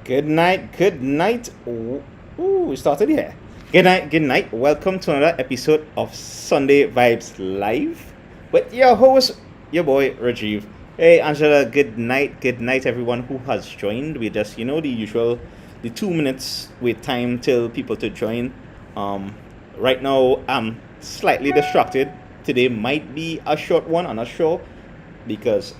Good night, good night. Ooh, we started here. Good night, good night. Welcome to another episode of Sunday Vibes Live with your host, your boy Rajiv. Hey Angela, good night everyone who has joined. We just, the usual, the 2 minutes wait time till people to join. Um, right now I'm slightly distracted. Today might be a short one, I'm not sure because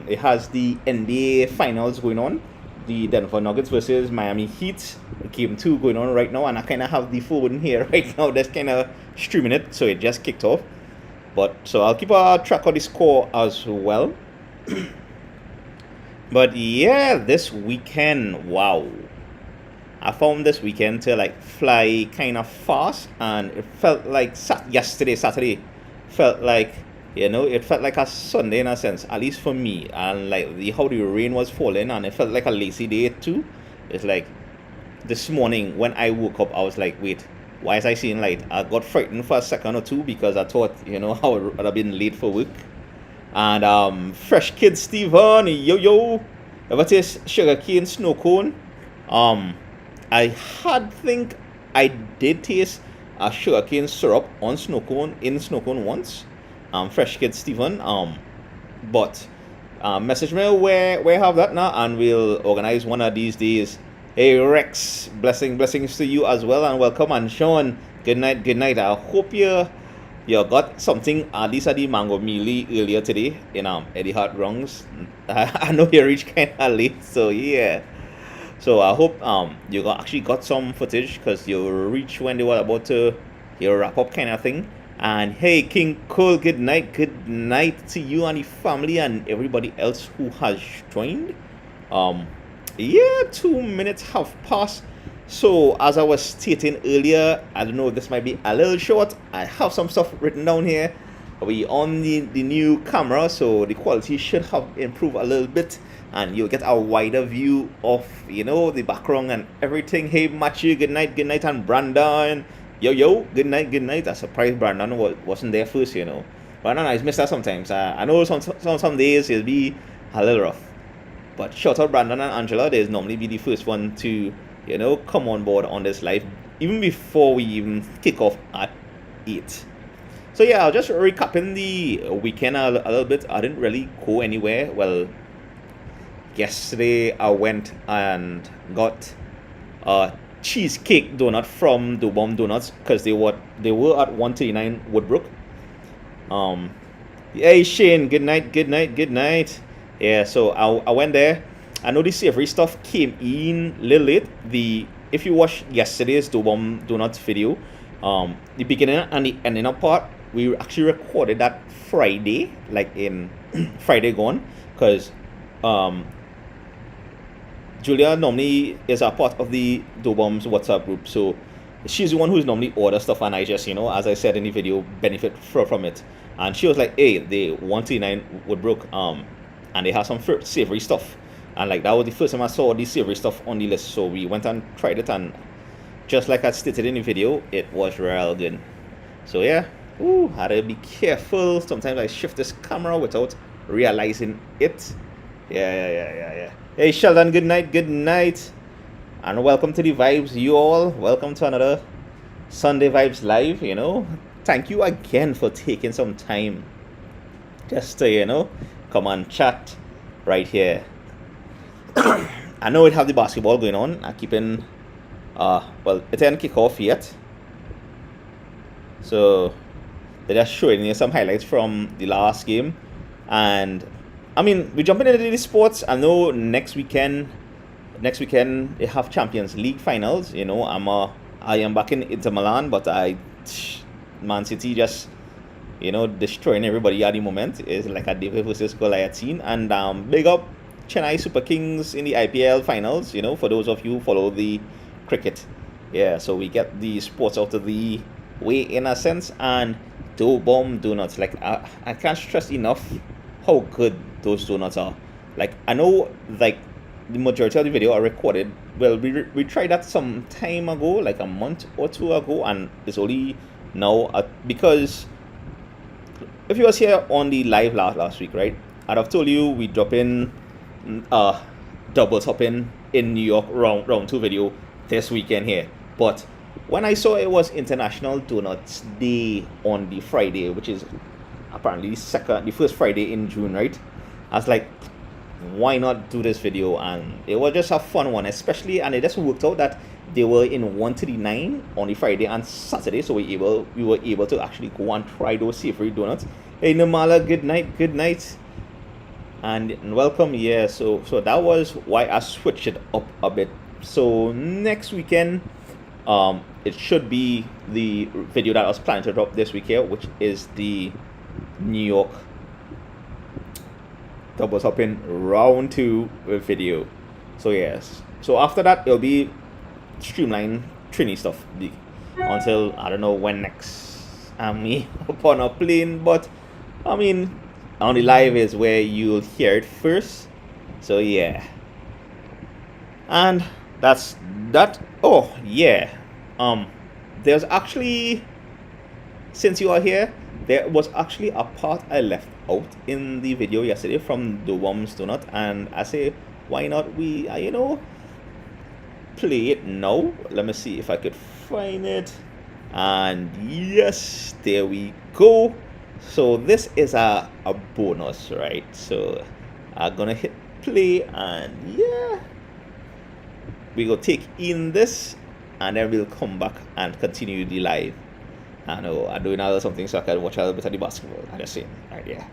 it has the NBA finals going on. The Denver Nuggets versus Miami Heat. Game 2 going on right now, and I kind of have the phone here right now that's kind of streaming it, so it just kicked off. But so I'll keep a track of the score as well. But yeah, this weekend, wow. I found this weekend to like fly kind of fast, and it felt like Saturday, felt like it felt like a Sunday in a sense, at least for me. And like how the rain was falling, and it felt like a lazy day too. It's like this morning when I woke up, I was like, wait, why is I seeing light? I got frightened for a second or two because I thought, I would have been late for work. And fresh kid Steven, yo, ever taste sugar cane snow cone? I did taste a sugarcane syrup on snow cone once. Fresh kid Steven. But message me where I have that now, and we'll organize one of these days. Hey Rex, blessings to you as well, and welcome. And Sean, good night. I hope you got something at least at the mango mealy earlier today in Eddie Hart Rungs. I know you reached kind of late, so yeah. So I hope you actually got some footage because you reached when they were about to wrap up kind of thing. And hey, King Cole, good night to you and the family and everybody else who has joined. Yeah, 2 minutes have passed. So as I was stating earlier, I don't know if this might be a little short. I have some stuff written down here. We on the new camera, so the quality should have improved a little bit, and you'll get a wider view of the background and everything. Hey Matthew, good night, and Brandon. Yo, good night. I surprised Brandon wasn't there first, Brandon, I miss that sometimes. I know some days it'll be a little rough. But shout out Brandon and Angela, they'll normally be the first one to, come on board on this live, even before we even kick off at 8. So yeah, I'll just recapping the weekend a little bit. I didn't really go anywhere. Well, yesterday I went and got cheesecake donut from the Bomb Donuts because they were at 139 Woodbrook. Hey Shane, good night. Yeah, so I went there. I know the savory stuff came in a little late. If you watched yesterday's the Bomb Donuts video, the beginning and the ending up part, we actually recorded that Friday, like in Friday gone, because Julia normally is a part of the Dobom's WhatsApp group, so she's the one who's normally order stuff, and I just, as I said in the video, benefit from it. And she was like, hey, they 139 Woodbrook, and they have some savory stuff, and like that was the first time I saw the savory stuff on the list, so we went and tried it, and just like I stated in the video, it was real good. So yeah, had to be careful. Sometimes I shift this camera without realizing it. Yeah. Hey Sheldon, good night. And welcome to the Vibes, you all. Welcome to another Sunday Vibes Live, Thank you again for taking some time just to, come and chat right here. I know it have the basketball going on. I'm keeping, it didn't kick off yet. So they're just showing you some highlights from the last game. And I mean, we're jumping into the sports. I know next weekend they have Champions League finals. I am back in Inter Milan, but Man City just destroying everybody at the moment. It's like a David versus Goliath scene. And big up Chennai Super Kings in the IPL finals. For those of you who follow the cricket. Yeah, so we get the sports out of the way in a sense. And Bomb Donuts, like I can't stress enough how good those donuts are. Like I know, like the majority of the video I recorded, well, we tried that some time ago, like a month or two ago, and it's only now because if you was here on the live last week, right, I'd have told you we drop in double topping in New York round 2 video this weekend here. But when I saw it was International Donuts Day on the Friday, which is apparently the first Friday in June, right? I was like, why not do this video? And it was just a fun one, especially, and it just worked out that they were in 139 on the Friday and Saturday, so we were able to actually go and try those savory donuts. Hey Namala, good night, and welcome. Yeah, so that was why I switched it up a bit. So next weekend, it should be the video that I was planning to drop this week here, which is the New York double topping round 2 video. So yes, so after that it'll be streamlined Trini stuff until I don't know when next I'm me upon a plane, but I mean on the live is where you'll hear it first. So yeah, and that's that. Oh yeah, there's actually, since you are here, there was actually a part I left out in the video yesterday from the Worms Donut, and I say, why not we play it now? Let me see if I could find it. And yes, there we go. So this is a bonus, right? So I'm gonna hit play, and yeah, we go take in this, and then we'll come back and continue the live. I know I'm doing other something so I can watch a little bit of the basketball. I just saying, right? Yeah.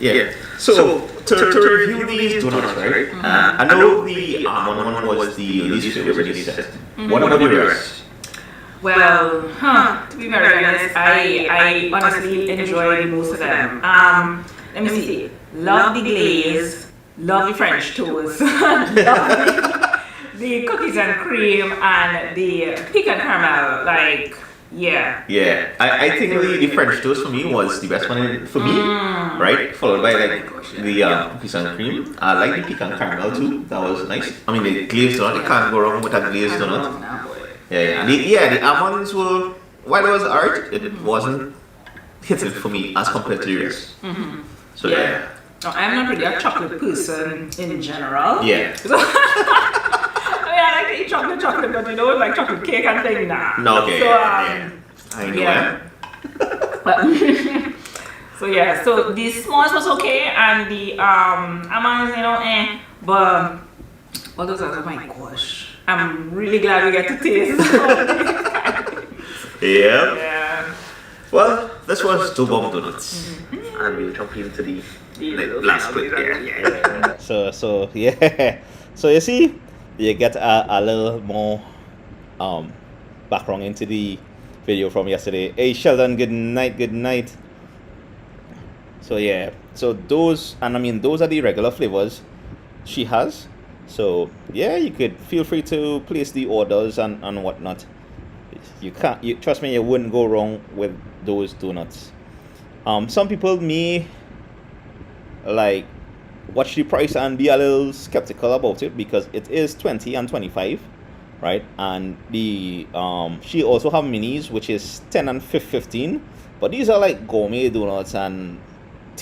Yeah. So to review these donuts, right? I know the almond one was the least favorite you said. What about the rest? Well, to be very honest, I honestly enjoyed most of them. Let me see. Love the glaze, love the French toast, love the cookies and cream, and the pecan caramel. Like, yeah. Yeah, I think the French toast for me was the best one for me, right? Followed by like the cookies and cream. I like the pecan caramel too. That was nice. I mean, the glazed donut, you can't go wrong with a glazed donut. Yeah. The almonds were, while it was art, it wasn't hitting for me as compared to the rest. So yeah. No, I'm not really a chocolate person in general. Yeah. I like to eat chocolate, but you know, like chocolate cake and things, nah. No, okay. So, I know. Yeah. So yeah, so the s'mores was okay, and the almonds, you know, but all those others, oh my gosh. I'm really glad we get to taste. Yeah. Well, this was 2 bomb donuts, and we'll jump into the last clip. Yeah. So yeah. So you see, you get a little more background into the video from yesterday. Hey Sheldon, good night. So yeah, so those, and I mean those are the regular flavors she has. So yeah, you could feel free to place the orders and whatnot. You trust me, you wouldn't go wrong with those donuts. Some people may like watch the price and be a little skeptical about it because it is 20 and 25, right? And the she also have minis, which is 10 and 15, but these are like gourmet donuts, and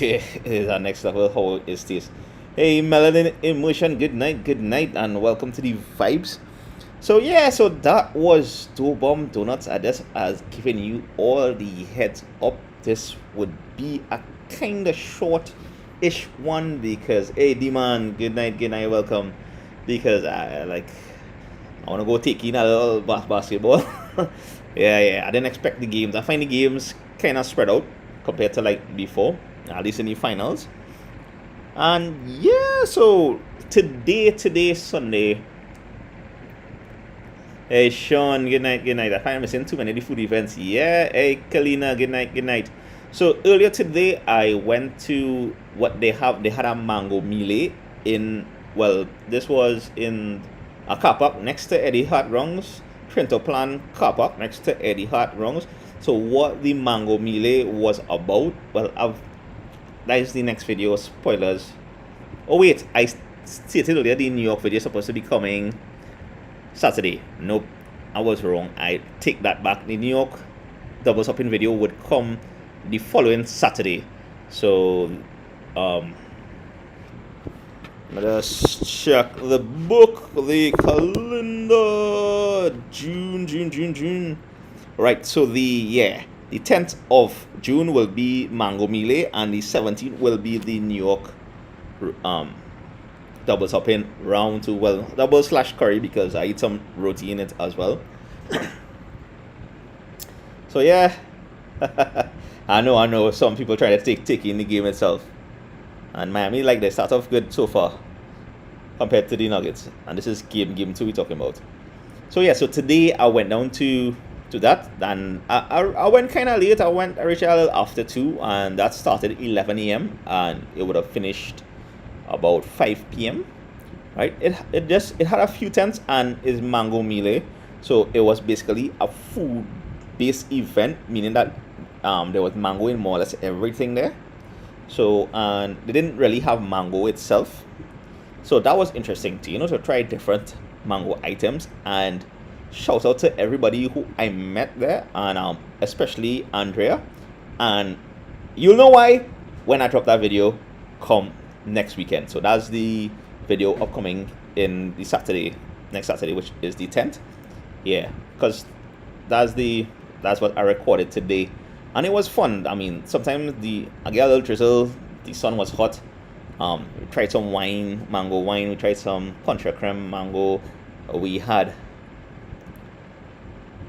is our next level how is this. Hey Melanin Emotion, good night, and welcome to the vibes. So yeah, so that was 2 bomb donuts. I just has given you all the heads up. This would be a kind of short-ish one because hey D-man, good night, welcome. Because I want to go take in a little basketball. yeah, I didn't expect the games. I find the games kind of spread out compared to like before, at least in the finals. And yeah, so today Sunday. Hey Sean, good night. I find I'm missing too many of the food events. Yeah, hey Kalina, good night. So earlier today I went to what they have. They had a mango melee in, well, this was in a car park next to Eddie Hart Rungs, Trinto Plan car park next to Eddie Hart Rungs. So what the mango melee was about, well, that is the next video, spoilers. Oh wait, I stated earlier the New York video is supposed to be coming Saturday. Nope, I was wrong. I take that back. The New York double shopping video would come the following Saturday. So Let's check the book, the calendar. June. Right, so the 10th of June will be Mango Melee, and the 17th will be the New York double topping round two. Well, double slash curry because I eat some roti in it as well. So yeah, I know. Some people try to take in the game itself, and Miami like they start off good so far compared to the Nuggets, and this is game two we're talking about. So yeah, so today I went down to that, and I went kind of late. I reached a little after 2, and that started 11 a.m. and it would have finished about 5 p.m. Right? It had a few tents and is Mango Melee, so it was basically a food-based event, meaning that there was mango in more or less everything there. So and they didn't really have mango itself, so that was interesting to try different mango items. And shout out to everybody who I met there, and especially Andrea. And you'll know why when I drop that video come next weekend. So that's the video upcoming in the next Saturday, which is the 10th. Yeah, because that's what I recorded today, and it was fun. I mean, sometimes I get a little drizzle. The sun was hot. We tried some mango wine. We tried some contra creme mango. We had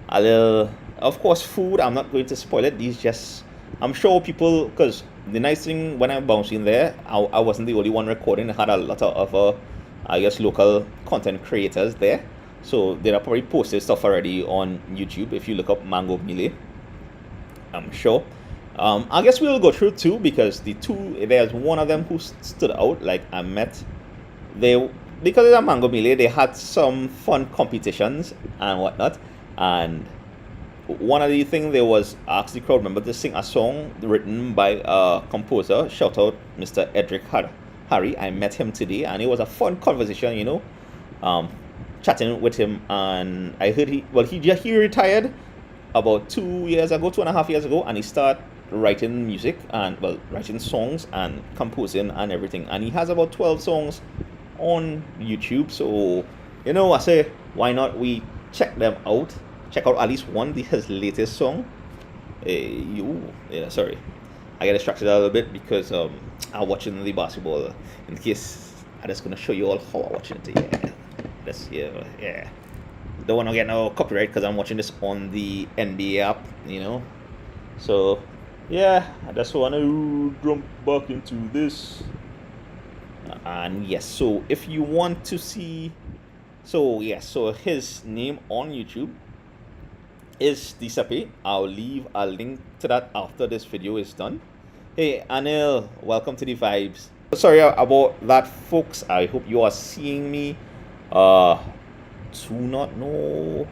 a little, of course, food. I'm not going to spoil it. I'm sure people, because the nice thing when I'm bouncing there, I wasn't the only one recording. I had a lot of other, I guess, local content creators there. So they have probably posted stuff already on YouTube if you look up Mango Melee, I'm sure. I guess we'll go through two, because there's one of them who stood out. Like I met, because it's a Mango Melee, they had some fun competitions and whatnot. And one of the things they was asked the crowd member to sing a song written by a composer. Shout out Mr. Edric Harry. I met him today, and it was a fun conversation, chatting with him. And I heard he retired about 2.5 years ago, and he started writing music and writing songs and composing and everything. And he has about 12 songs on YouTube. So I say, why not we check them out? Check out at least his latest song. Sorry, I get distracted a little bit because I'm watching the basketball. In case I'm just gonna show you all how I'm watching it. Yeah. Don't want to get no copyright because I'm watching this on the NBA app. So yeah, I just want to jump back into this. And yes, so if you want to see, so his name on YouTube is Disape. I'll leave a link to that after this video is done. Hey Anil, welcome to the vibes. Sorry about that, folks. I hope you are seeing me. Do not know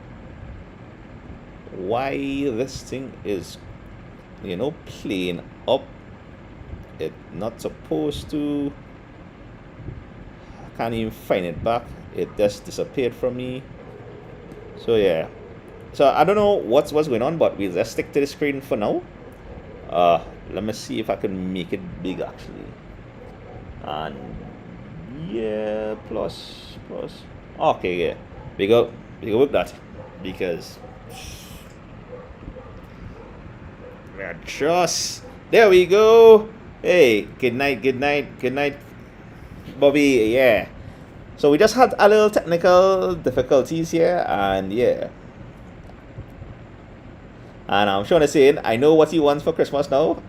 why this thing is playing up. It's not supposed to. I can't even find it back. It just disappeared from me. So yeah. So I don't know what's going on, but we'll just stick to the screen for now. Let me see if I can make it big actually. And yeah, plus. Okay, yeah. We go with that, because we're just there. We go. Hey, good night, Bobby. Yeah. So we just had a little technical difficulties here, and yeah. And I'm sure to say, I know what he wants for Christmas now.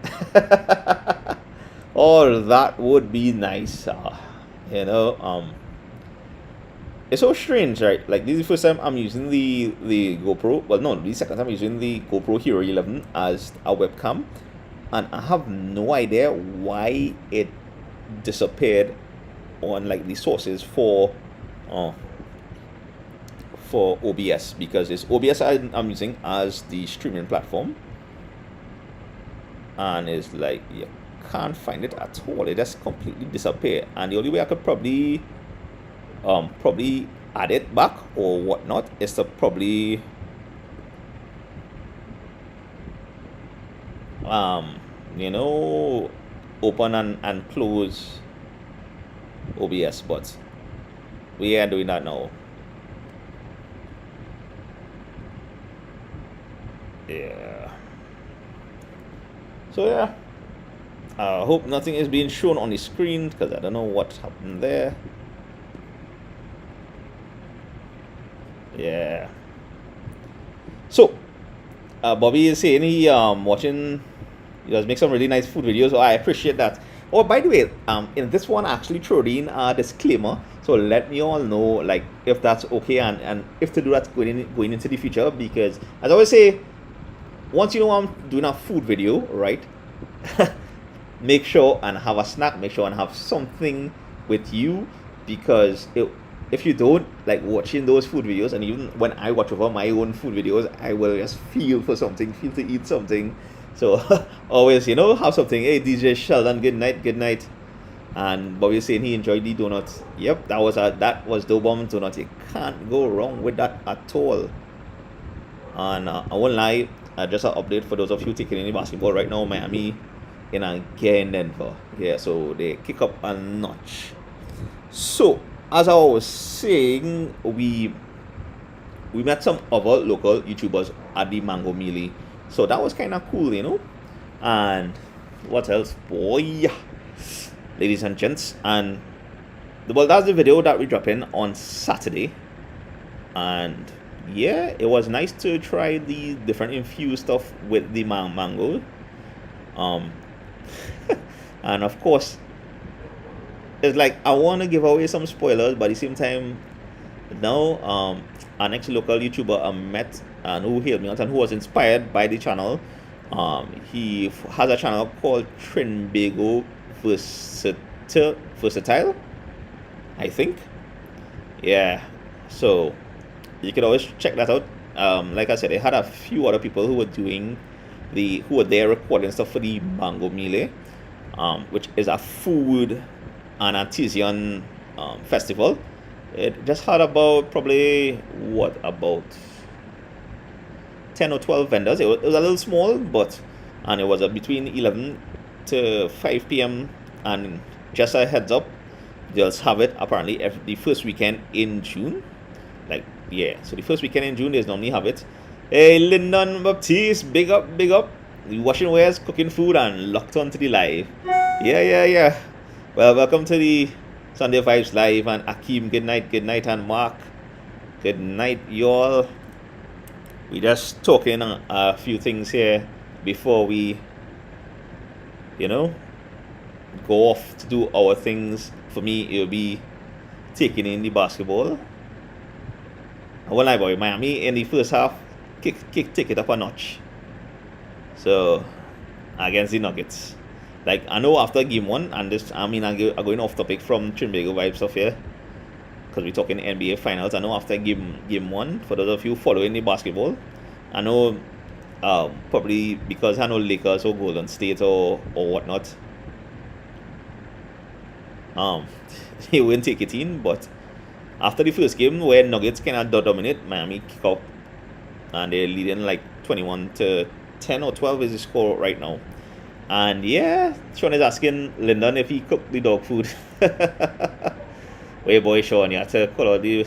Oh, that would be nice. It's so strange, right? Like, this is the first time I'm using the GoPro. Well, no, the second time I'm using the GoPro Hero 11 as a webcam. And I have no idea why it disappeared on, like, the sources for OBS, because it's OBS I'm using as the streaming platform, and it's like you can't find it at all. It just completely disappeared, and the only way I could probably add it back or whatnot is to probably open and close OBS, but we are doing that now. Yeah. So yeah, I hope nothing is being shown on the screen because I don't know what happened there. Yeah. So, Bobby is saying he watching. He does make some really nice food videos. So I appreciate that. Oh, by the way, in this one I actually threw in a disclaimer. So let me all know like if that's okay and if to do that going into the future, because as I always say, once you know I'm doing a food video, right? Make sure and have a snack. Make sure and have something with you, because if you don't like watching those food videos, and even when I watch over my own food videos, I will just feel for something, feel to eat something. So always, have something. Hey, DJ Sheldon, good night, good night. And Bobby saying he enjoyed the donuts. Yep, that was the bomb donut. You can't go wrong with that at all. And I won't lie, just an update for those of you taking any basketball right now. Miami in again Denver. Yeah, so they kick up a notch. So as I was saying, we met some other local YouTubers at the Mango Melee. So that was kind of cool, And what else, boy? Ladies and gents, and well, that's the video that we drop in on Saturday. And yeah, it was nice to try the different infused stuff with the mango. And of course, it's like I want to give away some spoilers, but at the same time, now our next local YouTuber I met and who hailed me out and who was inspired by the channel. He has a channel called Trinbago Versatile, I think. Yeah, so you could always check that out. Like I said, they had a few other people who were there recording stuff for the Mango Melee, which is a food and artisan festival. It just had about 10 or 12 vendors. It was a little small, and it was between 11 to 5 p.m. And just a heads up, they'll have it apparently the first weekend in June. So the first weekend in June they normally have it. Hey, Lyndon Baptiste, big up. The washing wares, cooking food, and locked on to the live. Yeah. Well, welcome to the Sunday Vibes Live, and Akeem, good night, and Mark, good night, y'all. We just talking a few things here before we, go off to do our things. For me, it'll be taking in the basketball. I won't lie, boy. Miami in the first half take it up a notch. So against the Nuggets, I know after game one, and I'm going off topic from Trinbago Vibe stuff here, because we're talking NBA finals. I know after game one, for those of you following the basketball, I know probably because I know Lakers or Golden State or whatnot, they wouldn't take it in. But after the first game, where Nuggets kind of dominate, Miami kick up, and they're leading 21 to 10 or 12 is the score right now. And yeah, Sean is asking Lyndon if he cooked the dog food. Wait, boy, Sean, you have to call out the...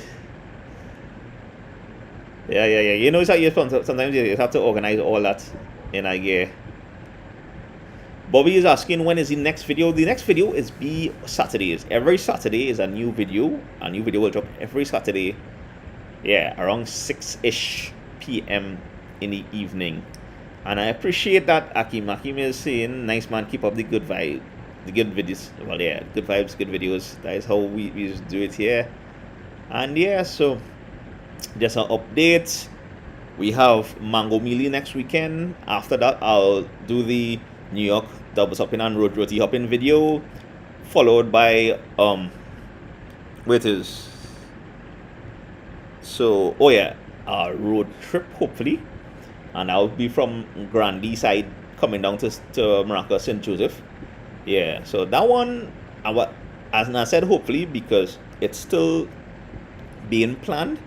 Yeah. It's like sometimes you have to organize all that in a year. Bobby is asking when is the next video. The next video is Saturdays. Every Saturday is a new video. A new video will drop every Saturday. Yeah, around 6-ish p.m. in the evening. And I appreciate that Akim is saying, nice man, keep up the good vibe, the good videos. Well, yeah, good vibes, good videos. That is how we do it here. And yeah, so just an update. We have Mango Melee next weekend. After that, I'll do the New York double hopping and road roti hopping video, followed by a road trip hopefully. And I'll be from Grandie side coming down to Morocco, St. Joseph. Yeah, so that one, as I said, hopefully, because it's still being planned.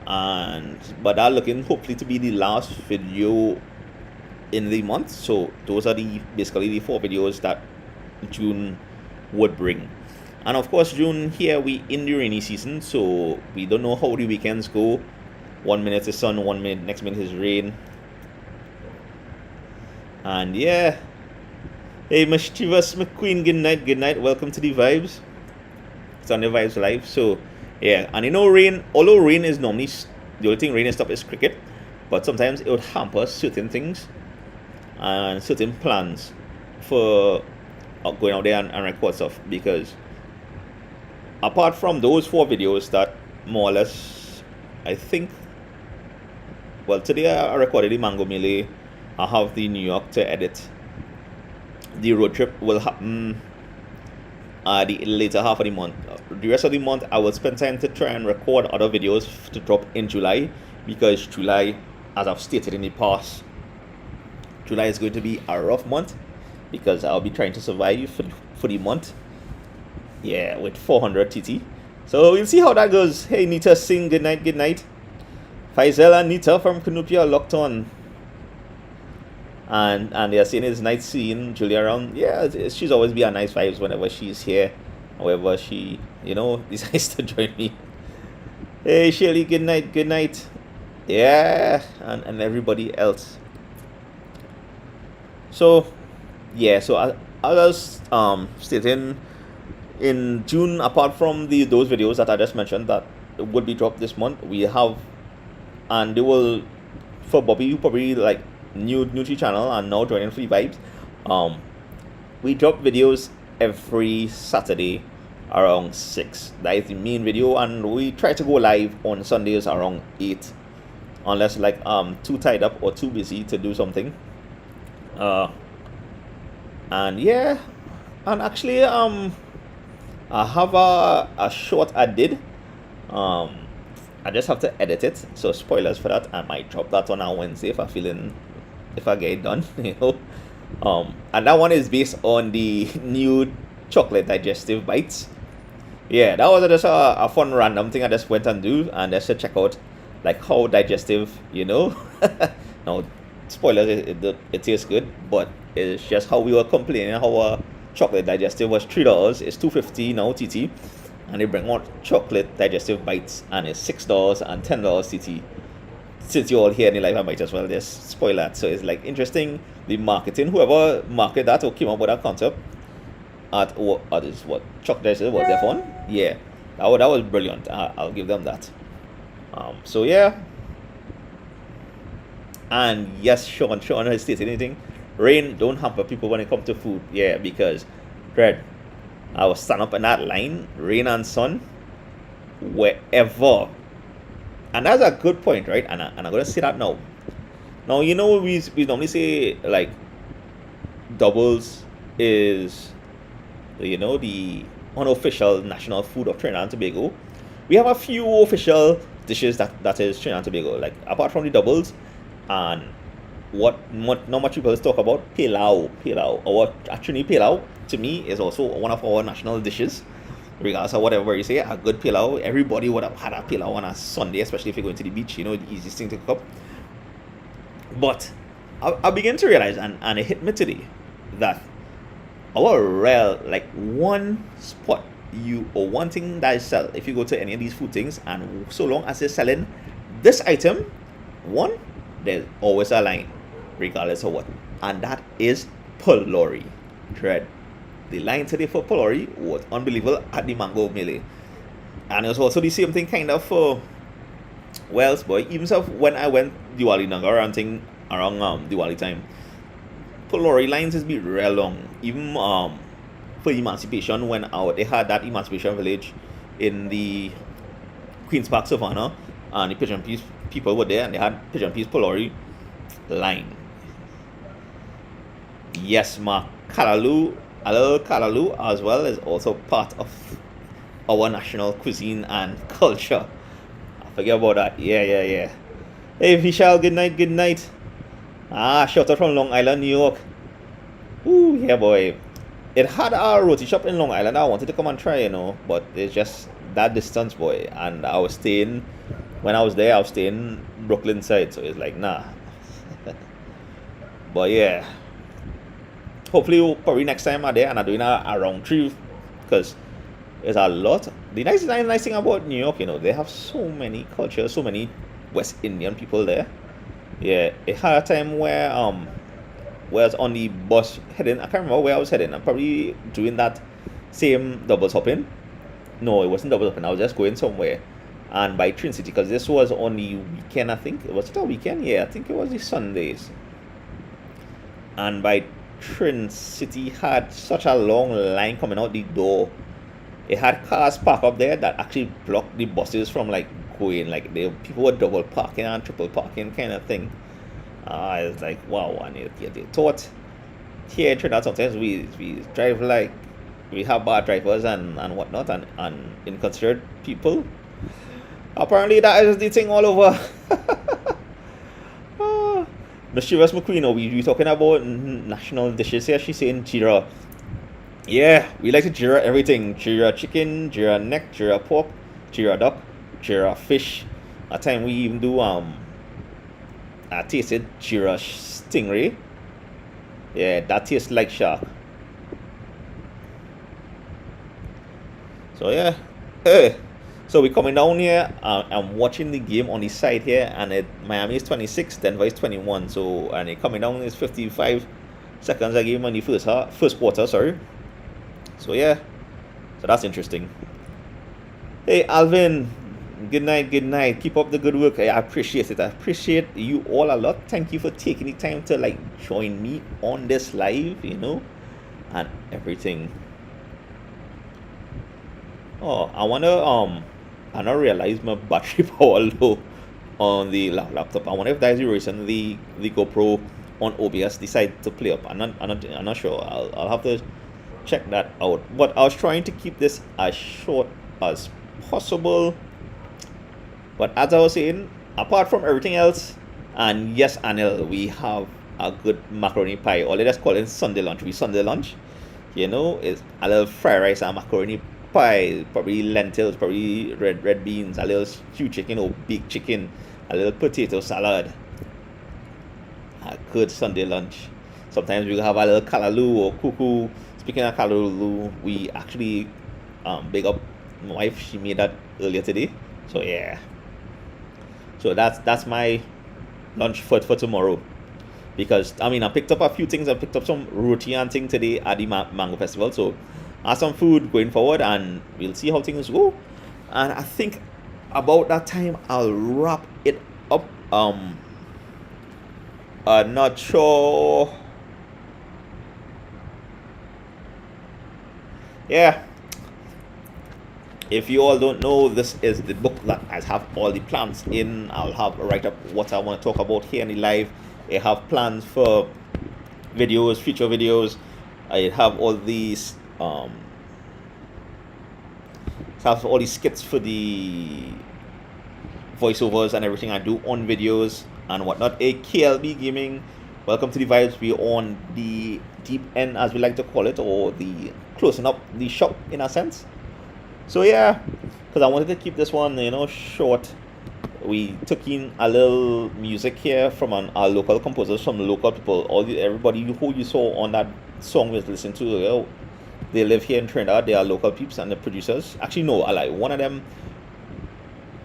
But that looking hopefully to be the last video in the month. So those are basically the 4 videos that June would bring. And of course, June here we in the rainy season, so we don't know how the weekends go. 1 minute is sun, 1 minute next minute is rain. And yeah. Hey mischievous McQueen, good night, welcome to the Vibes. It's on the Vibes Live. So yeah, and rain, although rain is normally the only thing rain and stuff is cricket, but sometimes it would hamper certain things and certain plans for going out there and record stuff, because apart from those 4 videos that more or less, I think, well, today I recorded the Mango Melee. I have the New York to edit. The road trip will happen the later half of the month. The rest of the month, I will spend time to try and record other videos to drop in July, because July, as I've stated in the past, July is going to be a rough month because I'll be trying to survive for the month. Yeah, with 400 TT. So we'll see how that goes. Hey, Nita Singh, good night, good night. Faisal and Nita from Canopia locked on. And they're saying it's nice seeing Julia around. Yeah, she's always be a nice vibes whenever she's here. However, she, decides to join me. Hey, Shirley, good night, good night. Yeah, and everybody else. So, yeah, so I was stating in June, apart from those videos that I just mentioned that would be dropped this month, we have, and they will, for Bobby, who probably like new to channel and now joining Free Vibes, we drop videos every Saturday around 6. That is the main video, and we try to go live on Sundays around 8, unless like too tied up or too busy to do something. And yeah, and actually I have a short I did. I just have to edit it, so spoilers for that. I might drop that on Wednesday if I get it done, and that one is based on the new chocolate digestive bites. Yeah, that was just a fun random thing I just went and do, and just to check out like how digestive, now spoilers, it tastes good, but it's just how we were complaining how our chocolate digestive was $3. It's $2.50 now TT, and they bring out chocolate digestive bites and it's $6 and $10 TT. Since you're all here in the life, I might as well just spoil that. So it's like interesting, the marketing, whoever marketed that or came up with that concept at what chocolate digestive was there fun. Yeah, that was brilliant. I'll give them that. So yeah. And yes, Sean has stated anything. Rain don't hamper people when it comes to food. Yeah, because Dread, I was stand up in that line, rain and sun, wherever. And that's a good point, right? And I'm gonna say that now. Now we normally say like doubles is the unofficial national food of Trinidad and Tobago. We have a few official dishes that is Trinidad and Tobago, like apart from the doubles, and what not much people talk about, pilau, or what actually pilau to me is also one of our national dishes. Regardless of whatever you say, a good pilau, everybody would have had a pilau on a Sunday, especially if you're going to the beach, the easiest thing to cook up. But I began to realize, and it hit me today, that our real, like one spot or one thing that is sell, if you go to any of these food things, and so long as they're selling this item, there's always a line, regardless of what, and that is pulori. Dread. The line today for pulori was unbelievable at the Mango Melee. And it was also the same thing kind of for Wells, boy. Even so, when I went Diwali Nagar around Diwali time, pulori lines has been real long. Even for Emancipation, when they had that Emancipation Village in the Queen's Park Savannah, and the Pigeon Peas people were there, and they had Pigeon Peas pulori line. Yes, Mark Kalalu as well is also part of our national cuisine and culture. I forget about that. Yeah. Hey Vishal, good night. Shout out from Long Island, New York. Ooh, yeah boy. It had a roti shop in Long Island I wanted to come and try, but it's just that distance, boy. And when I was there, I was staying Brooklyn side, so it's like nah. But yeah. Hopefully, probably next time I'm there and I'm doing a round trip, because There's a lot. The nice thing about New York, they have so many cultures, so many West Indian people there. Yeah, it had a time where I was on the bus heading. I can't remember where I was heading. I'm probably doing that same double hopping. No, it wasn't double hopping. I was just going somewhere. And by Trin City, because this was on the weekend, I think. Was it a weekend? Yeah, I think it was the Sundays. And by Trin City had such a long line coming out the door. It had cars parked up there that actually blocked the buses from like going. Like people were double parking and triple parking kind of thing. It's like wow, and you thought here in Trinidad sometimes we drive like we have bad drivers and whatnot and inconsiderate people. Apparently that is the thing all over. Mischievous McQueen, we talking about national dishes here. She's saying Jira. Yeah, we like to Jira everything. Jira chicken, Jira neck, Jira pork, Jira duck, Jira fish. At time we even do I tasted Jira stingray. Yeah, that tastes like shark. So yeah, so we're coming down here. I'm watching the game on the side here, and Miami is 26, Denver is 21. So and it coming down is 55 seconds a game on the first quarter. Sorry. So yeah, so that's interesting. Hey Alvin, good night, good night. Keep up the good work. I appreciate it. I appreciate you all a lot. Thank you for taking the time to like join me on this live, and everything. Oh, I not realize my battery power low on the laptop. I wonder if that is the reason the GoPro on OBS decided to play up. I'm not sure. I'll have to check that out. But I was trying to keep this as short as possible. But as I was saying, apart from everything else, and yes, Anil, we have a good macaroni pie. Or let's call it Sunday lunch. We Sunday lunch, it's a little fried rice and macaroni pie, probably lentils, probably red beans, a little stew chicken or baked chicken, a little potato salad. A good Sunday lunch. Sometimes we have a little kalaloo or cuckoo. Speaking of kalaloo, we actually big up my wife. She made that earlier today. So yeah. So that's my lunch for tomorrow. Because I picked up a few things. I picked up some roti and thing today at the Mango Festival. So I have some food going forward, and we'll see how things go. And I think about that time I'll wrap it up. Not sure. Yeah. If you all don't know, this is the book that I have all the plans in. I'll have a write up what I want to talk about here in the live. I have plans for videos, future videos. I have all these have all these skits for the voiceovers and everything I do on videos and whatnot. A KLB Gaming, welcome to the vibes. We're on the deep end, as we like to call it, or the closing up the shop in a sense. So yeah, because I wanted to keep this one short. We took in a little music here from our local composers, from local people. Everybody who you saw on that song was listening to earlier, they live here in Trinidad. They are local peeps and the producers. Actually, no, I lie. One of them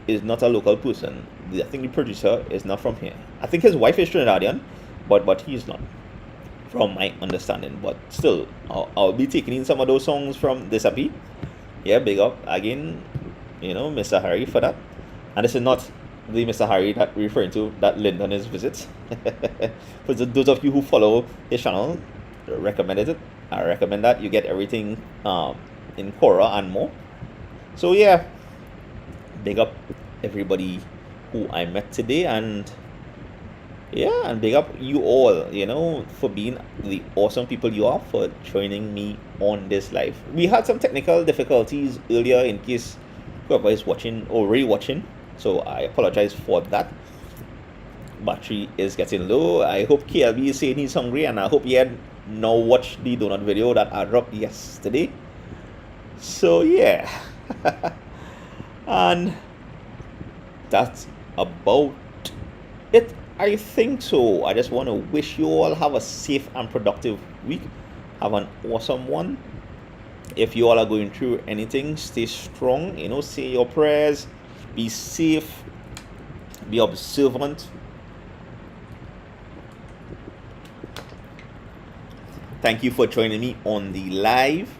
is not a local person. I think the producer is not from here. I think his wife is Trinidadian, but he's not, from my understanding. But still, I'll be taking in some of those songs from this EP. Yeah, big up again, Mr. Harry for that. And this is not the Mr. Harry that we're referring to that Lyndon is visit. For those of you who follow his channel, recommended it. I recommend that you get everything in Quora and more. So yeah, big up everybody who I met today, and yeah, and big up you all, for being the awesome people you are, for joining me on this live. We had some technical difficulties earlier, in case whoever is watching or re-watching, so I apologize for that. Battery is getting low. I hope KLB is saying he's hungry, and I hope he had now watched the donut video that I dropped yesterday. So yeah. And that's about it, I think so. I just want to wish you all have a safe and productive week. Have an awesome one. If you all are going through anything, stay strong, say your prayers, be safe, be observant. Thank you for joining me on the live.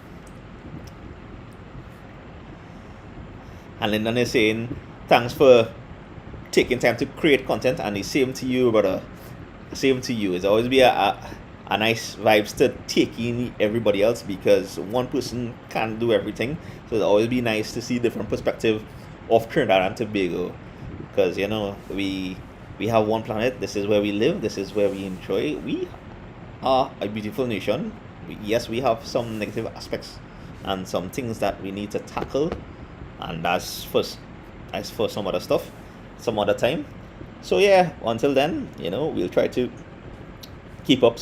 And Lyndon is saying, thanks for taking time to create content, and the same to you, brother. Same to you. It's always be a nice vibes to take in everybody else, because one person can't do everything. So it'll always be nice to see different perspective of Trinidad and Tobago, because we have one planet. This is where we live. This is where we enjoy. We are a beautiful nation. Yes, we have some negative aspects and some things that we need to tackle, and that's for some other stuff some other time. So yeah, until then, we'll try to keep up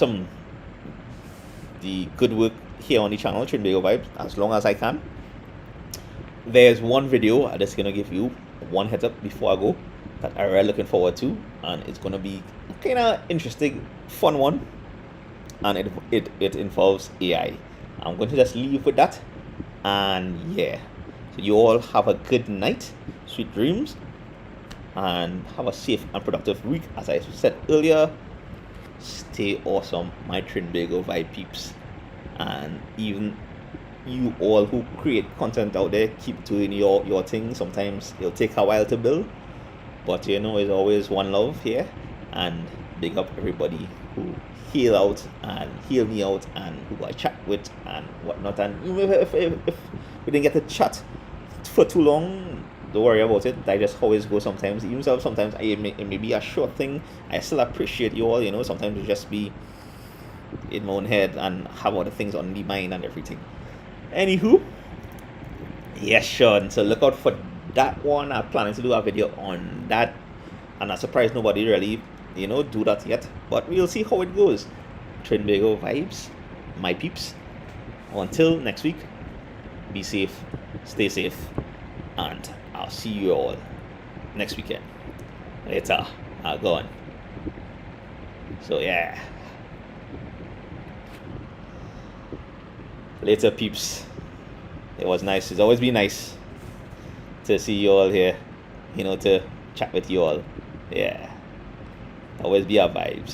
the good work here on the channel Trinbago Vibes as long as I can. There's one video I'm just gonna give you one heads up before I go that I'm really looking forward to, and it's gonna be kind of interesting, fun one, and it involves AI. I'm going to just leave with that, and yeah, so you all have a good night, sweet dreams, and have a safe and productive week. As I said earlier, stay awesome, my Trinbago vibe peeps, and even you all who create content out there, keep doing your thing. Sometimes it'll take a while to build, but it's always one love here, and big up everybody who heal out and heal me out and who I chat with and whatnot. And even if we didn't get to chat for too long, don't worry about it. I just always go sometimes. Even sometimes it may be a short thing, I still appreciate you all. Sometimes you just be in my own head and have other things on the mind and everything. Anywho, yes, Sean. So look out for that one. I'm planning to do a video on that, and I'm surprised nobody really do that yet, but we'll see how it goes. Trinbago vibes, my peeps. Until next week, be safe, stay safe, and I'll see you all next weekend. Later. Go on. So yeah, later peeps. It was nice. It's always been nice to see you all here, to chat with you all. Yeah, always be our vibes.